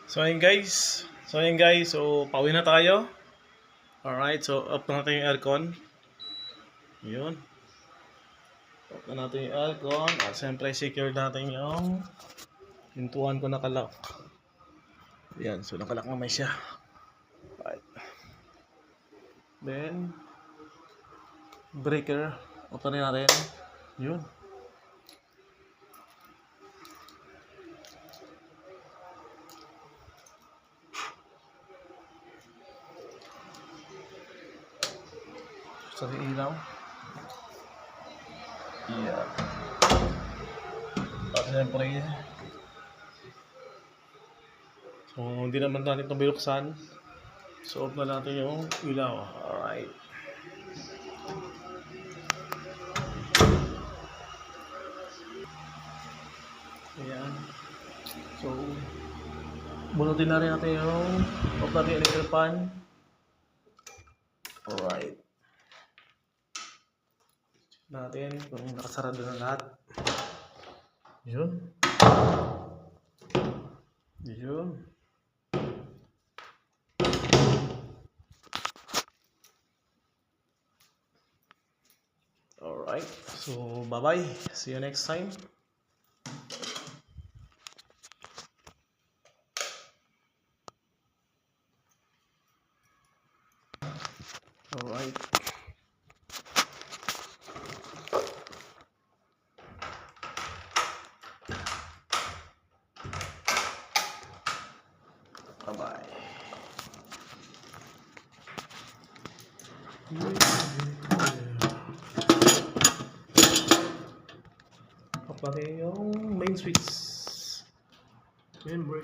So pauwi na tayo. Alright, so off na natin yung aircon. Yun. Off na natin yung aircon. At siyempre secure natin yung pintuan ko nakalock. Yan, so nakalock naman siya. Alright. Then breaker, off na rin natin. Yun. Sa ilaw. Yeah. At siyempre, so hindi naman natin ito binuksan. So off na natin yung ilaw. Alright. Ayan. So bunutin na rin natin yung off natin yung electric fan. Alright. Natin kung nakasarado na lahat. Yun. Yun. Alright. So bye-bye. See you next time. Alright. Bye-bye. Kapag yung main switch. Yan, break.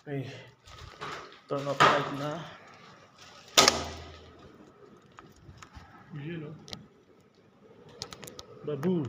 Okay. Turn off the light na. Yun o. Babu.